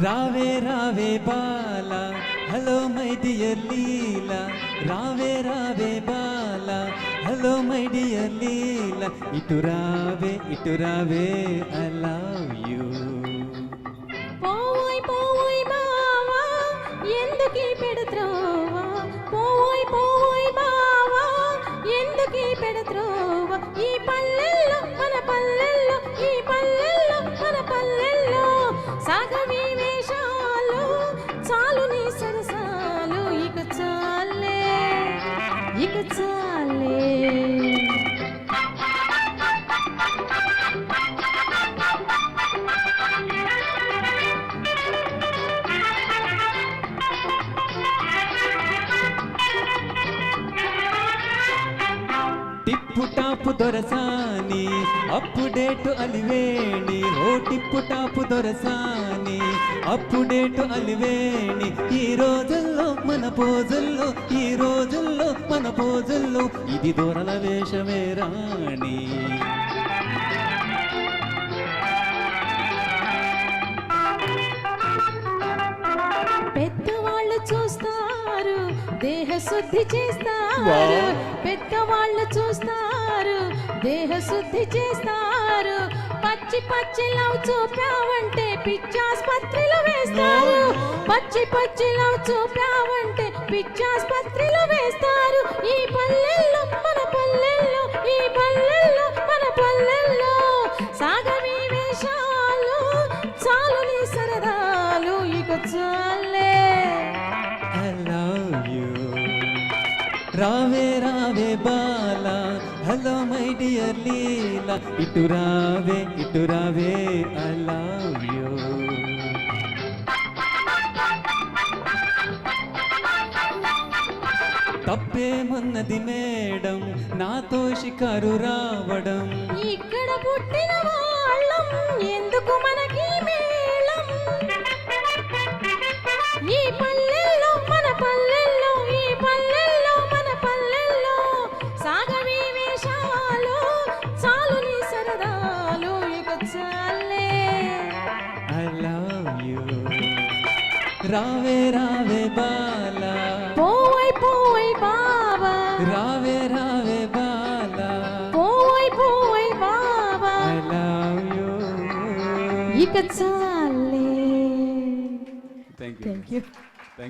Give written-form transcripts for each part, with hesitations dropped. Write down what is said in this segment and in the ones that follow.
రావే రావే బాల hello my dear లీలా రావే రావే బాల హలో మై డియర్ లీలా ఇటు రావే ఐ లవ్ యూ. పోవోయ్ పోవోయ్ బావా ఎందుకీ పెడత్రోవా పోవోయ్ బావా ఎందుకీ పెడత్రోవా ఈ పల్లెల్లో మన పల్లెల్లో ఈ పల్లెల్లో మన పల్లెల్లో సాగవి వేషాలు చాలు నీ సరసాలు ఇక చాలే ఇక చాలే. టిప్పు టాపు దొరసాని అప్పుడేటు అలివేణి ఓ టిప్పు టాపు దొరసాని అప్పుడేటు అలివేణి ఈ రోజుల్లో మన పోజుల్లో ఈ రోజుల్లో మన పోజుల్లో ఇది దొరల వేషమే రాణి. పెద్దవాళ్ళు చూస్తారు దేహ శుద్ధి చేస్తారు పెద్దవాళ్ళు చూస్తారు దేహ శుద్ధి చేస్తారు పచ్చి పచ్చి లవ్ చూపావంటే పిచ్చాస్పత్రిలో వేస్తారు పచ్చి పచ్చి లవ్ చూపావంటే పిచ్చాస్పత్రిలో వేస్తారు ఈ పల్లెల్లో మన పల్లెల్లో ఈ పల్లెల్లో మన పల్లెల్లో సాగవి వేషాలు చాలు నీ సరదాలు ఇక చాలే. I love you. రావే రావే బాల హలో మై డియర్ లీలా ఇటు రావే ఐ లవ్ యూ. తప్పేమున్నది మేడం నాతో షికారు రావడం ఇక్కడ పుట్టిన వాళ్ళం ఎందుకు మనకి మేళం ఈ పల్లెల్లో మన పల్లెల్లో ఈ పల్లెల్లో మన పల్లెల్లో సాగవి వేషాలు చాలు నీ సరదాలు ఇక చాలే. I love you. రావే రావే బాల పోవోయ్ బావా రావే బాల పోవోయ్ బావా ఐ లవ్ యూ. ఇక చాలే. Thank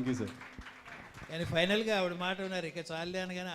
you sir. కానీ ఫైనల్గా ఆవిడ మాట ఉన్నారు ఇక చాలే అనగానే